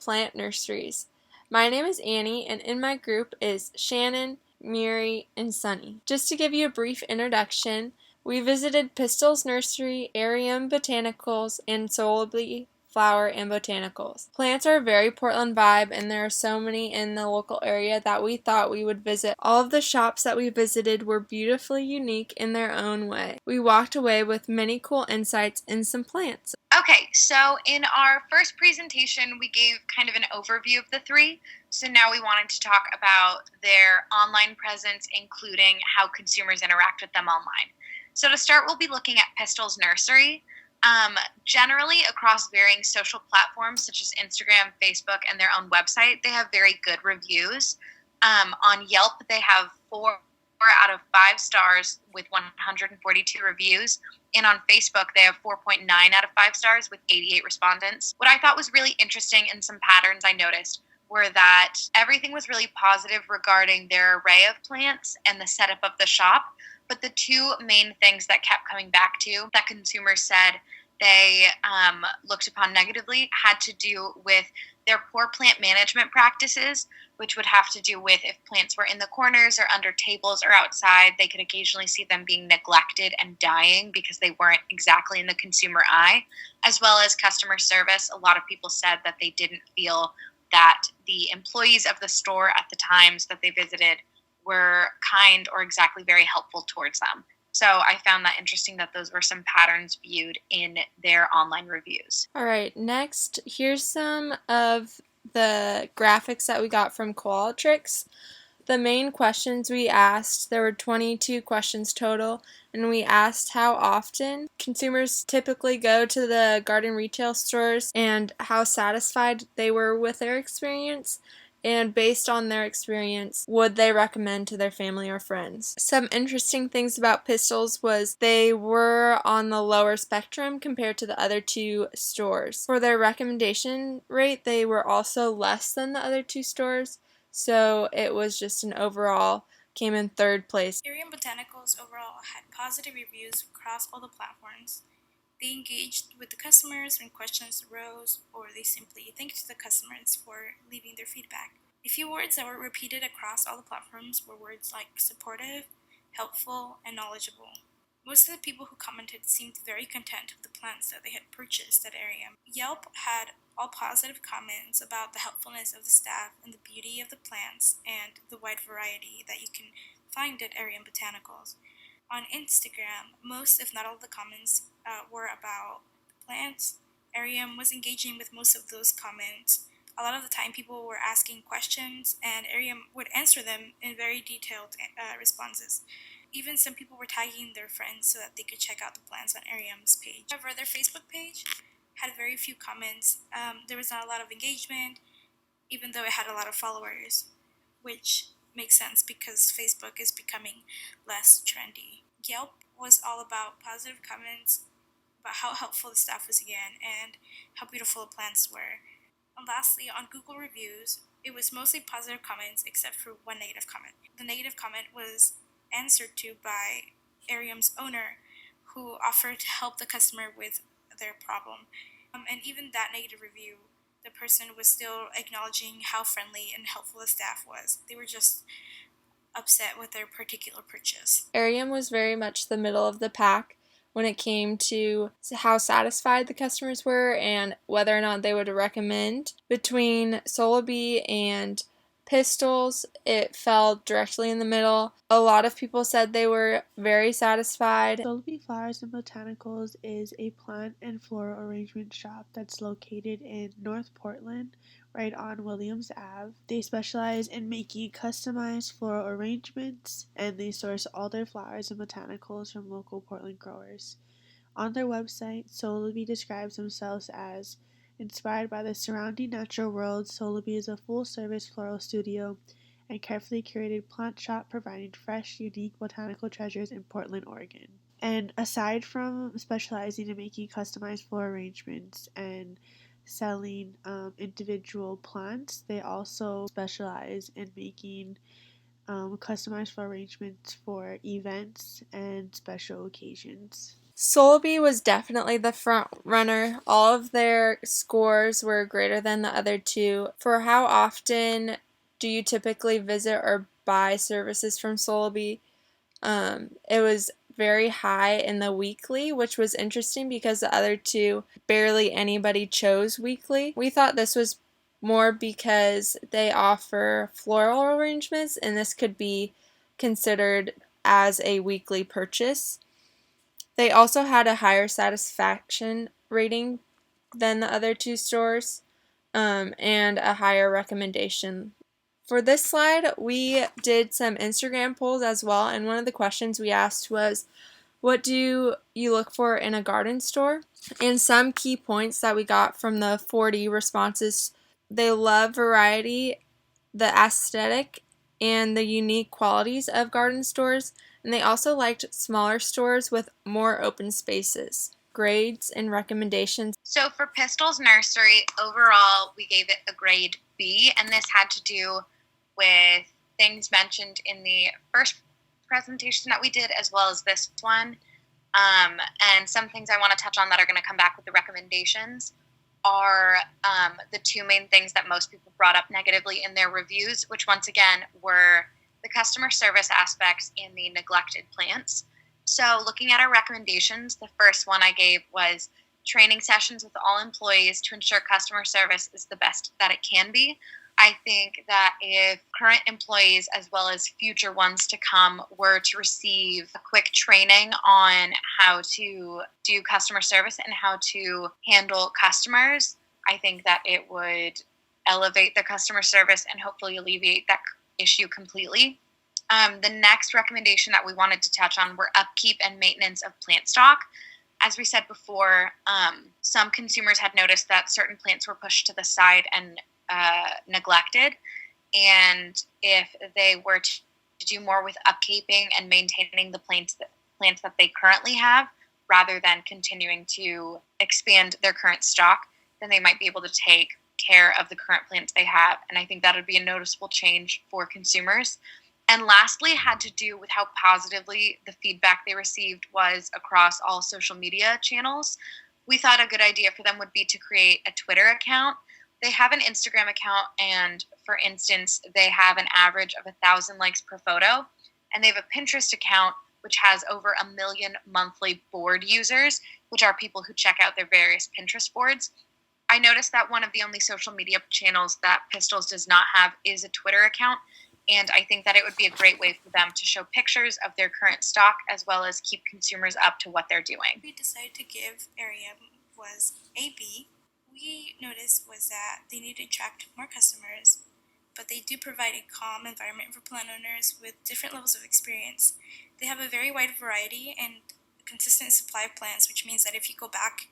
Plant Nurseries. My name is Annie, and in my group is Shannon, Miri, and Sunny. Just to give you a brief introduction, we visited Pistol's Nursery, Arium Botanicals, and Solably Flower and Botanicals. Plants are a very Portland vibe, and there are so many in the local area that we thought we would visit. All of the shops that we visited were beautifully unique in their own way. We walked away with many cool insights and some plants. Okay, so in our first presentation, we gave kind of an overview of the three. So now we wanted to talk about their online presence, including how consumers interact with them online. So to start, we'll be looking at Pistol's Nursery. Generally, across varying social platforms such as Instagram, Facebook, and their own website, they have very good reviews. On Yelp, they have 4 out of 5 stars with 142 reviews. And on Facebook, they have 4.9 out of 5 stars with 88 respondents. What I thought was really interesting and some patterns I noticed were that everything was really positive regarding their array of plants and the setup of the shop. But the two main things that kept coming back to that consumers said they looked upon negatively had to do with their poor plant management practices, which would have to do with if plants were in the corners or under tables or outside, they could occasionally see them being neglected and dying because they weren't exactly in the consumer eye, as well as customer service. A lot of people said that they didn't feel that the employees of the store at the times that they visited were kind or exactly very helpful towards them. So I found that interesting that those were some patterns viewed in their online reviews. All right, next, here's some of the graphics that we got from Qualitrix. The main questions we asked, there were 22 questions total, and we asked how often consumers typically go to the garden retail stores and how satisfied they were with their experience. And based on their experience, would they recommend to their family or friends? Some interesting things about Pistols was they were on the lower spectrum compared to the other two stores. For their recommendation rate, they were also less than the other two stores, so it was just an overall came in third place. Arium Botanicals overall had positive reviews across all the platforms. They engaged with the customers when questions arose, or they simply thanked the customers for leaving their feedback. A few words that were repeated across all the platforms were words like supportive, helpful, and knowledgeable. Most of the people who commented seemed very content with the plants that they had purchased at Arium. Yelp had all positive comments about the helpfulness of the staff and the beauty of the plants and the wide variety that you can find at Arium Botanicals. On Instagram, most, if not all, of the comments were about the plants. Arium was engaging with most of those comments. A lot of the time, people were asking questions, and Arium would answer them in very detailed responses. Even some people were tagging their friends so that they could check out the plants on Arium's page. However, their Facebook page had very few comments. There was not a lot of engagement, even though it had a lot of followers, which makes sense because Facebook is becoming less trendy. Yelp was all about positive comments about how helpful the staff was again and how beautiful the plants were. And lastly, on Google reviews, it was mostly positive comments except for one negative comment. The negative comment was answered to by Arium's owner, who offered to help the customer with their problem. And even that negative review, the person was still acknowledging how friendly and helpful the staff was. They were just upset with their particular purchase. Arium was very much the middle of the pack when it came to how satisfied the customers were and whether or not they would recommend. Between Solably and Pistols, it fell directly in the middle. A lot of people said they were very satisfied. Solably Flowers and Botanicals is a plant and floral arrangement shop that's located in North Portland, right on Williams Ave. They specialize in making customized floral arrangements, and they source all their flowers and botanicals from local Portland growers. On their website, Solably describes themselves as inspired by the surrounding natural world. Solably is a full-service floral studio and carefully curated plant shop providing fresh, unique botanical treasures in Portland, Oregon. And aside from specializing in making customized floral arrangements and selling individual plants, they also specialize in making customized floral arrangements for events and special occasions. Soulby was definitely the front runner. All of their scores were greater than the other two. For how often do you typically visit or buy services from Soulby? It was very high in the weekly, which was interesting because the other two barely anybody chose weekly. We thought this was more because they offer floral arrangements, and this could be considered as a weekly purchase. They also had a higher satisfaction rating than the other two stores, and a higher recommendation. For this slide, we did some Instagram polls as well, and one of the questions we asked was, what do you look for in a garden store? And some key points that we got from the 40 responses: they love variety, the aesthetic, and the unique qualities of garden stores, and they also liked smaller stores with more open spaces. Grades and recommendations. So for Pistol's Nursery, overall, we gave it a grade B, and this had to do with things mentioned in the first presentation that we did as well as this one. And some things I want to touch on that are going to come back with the recommendations are the two main things that most people brought up negatively in their reviews, which once again were the customer service aspects and the neglected plants. So looking at our recommendations, the first one I gave was training sessions with all employees to ensure customer service is the best that it can be. I think that if current employees as well as future ones to come were to receive a quick training on how to do customer service and how to handle customers, I think that it would elevate their customer service and hopefully alleviate that issue completely. The next recommendation that we wanted to touch on were upkeep and maintenance of plant stock. As we said before, some consumers had noticed that certain plants were pushed to the side and neglected, and if they were to do more with upkeeping and maintaining the plants that they currently have, rather than continuing to expand their current stock, then they might be able to take care of the current plants they have, and I think that would be a noticeable change for consumers. And lastly, had to do with how positively the feedback they received was across all social media channels. We thought a good idea for them would be to create a Twitter account. They have an Instagram account, and for instance, they have an average of 1,000 likes per photo. And they have a Pinterest account, which has over 1 million monthly board users, which are people who check out their various Pinterest boards. I noticed that one of the only social media channels that Pistols does not have is a Twitter account. And I think that it would be a great way for them to show pictures of their current stock as well as keep consumers up to what they're doing. We decided to give area was AB. We noticed was that they need to attract more customers, but they do provide a calm environment for plant owners with different levels of experience. They have a very wide variety and consistent supply of plants, which means that if you go back,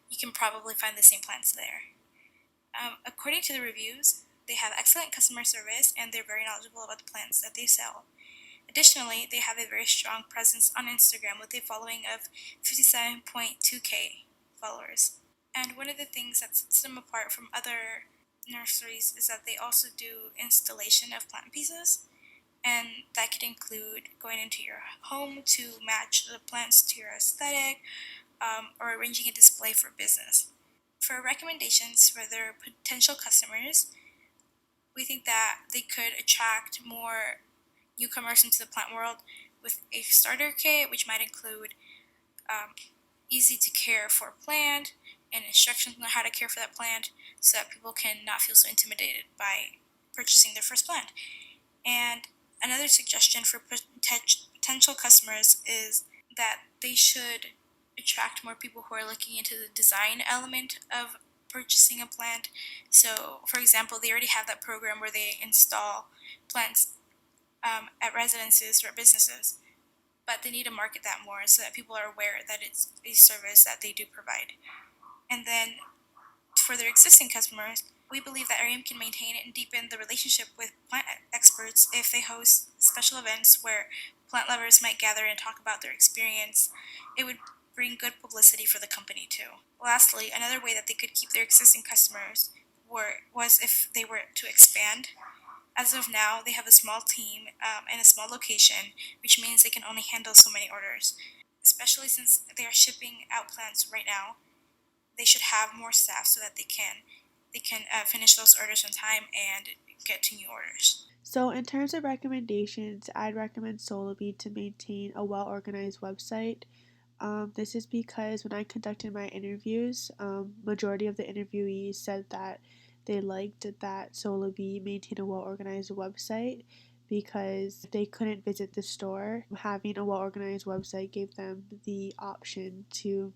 you can probably find the same plants there. According to the reviews, they have excellent customer service and they're very knowledgeable about the plants that they sell. Additionally, they have a very strong presence on Instagram with a following of 57.2k followers. And one of the things that sets them apart from other nurseries is that they also do installation of plant pieces, and that could include going into your home to match the plants to your aesthetic, or arranging a display for business. For recommendations for their potential customers, we think that they could attract more newcomers into the plant world with a starter kit, which might include easy to care for plant and instructions on how to care for that plant so that people can not feel so intimidated by purchasing their first plant. And another suggestion for potential customers is that they should attract more people who are looking into the design element of purchasing a plant. So, for example, they already have that program where they install plants at residences or businesses, but they need to market that more so that people are aware that it's a service that they do provide. And then for their existing customers, we believe that Arium can maintain and deepen the relationship with plant experts if they host special events where plant lovers might gather and talk about their experience. It would bring good publicity for the company too. Lastly, another way that they could keep their existing customers was if they were to expand. As of now, they have a small team and a small location, which means they can only handle so many orders. especially since they are shipping out plants right now. They should have more staff so that they can finish those orders on time and get to new orders. So, in terms of recommendations, I'd recommend Solabee to maintain a well organized website. This is because when I conducted my interviews, majority of the interviewees said that they liked that Solabee maintained a well organized website because they couldn't visit the store. Having a well organized website gave them the option to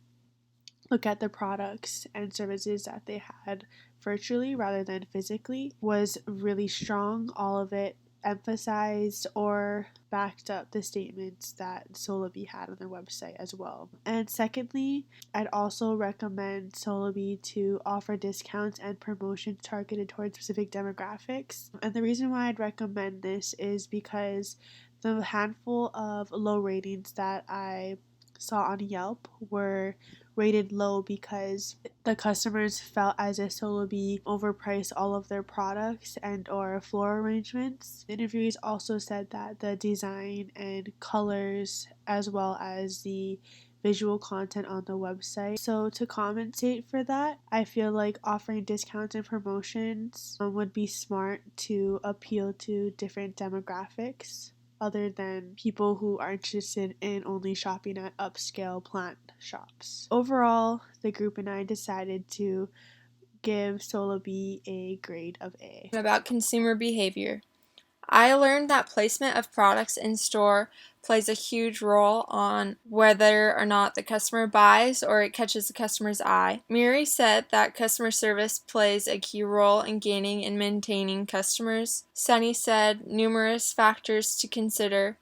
look at the products and services that they had virtually rather than physically was really strong. All of it emphasized or backed up the statements that Solabee had on their website as well. And secondly, I'd also recommend Solabee to offer discounts and promotions targeted towards specific demographics. And the reason why I'd recommend this is because the handful of low ratings that I saw on Yelp were rated low because the customers felt as if Solabee overpriced all of their products and or floral arrangements. The interviewees also said that the design and colors as well as the visual content on the website. So to compensate for that, I feel like offering discounts and promotions would be smart to appeal to different demographics other than people who are interested in only shopping at upscale plant shops. Overall, the group and I decided to give Solabee a grade of A. About consumer behavior. I learned that placement of products in store plays a huge role on whether or not the customer buys or it catches the customer's eye. Miri said that customer service plays a key role in gaining and maintaining customers. Sunny said numerous factors to consider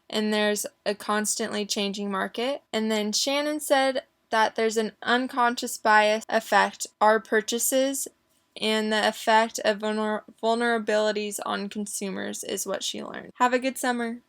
and there's a constantly changing market. And then Shannon said that there's an unconscious bias affect our purchases and the effect of vulnerabilities on consumers is what she learned. Have a good summer.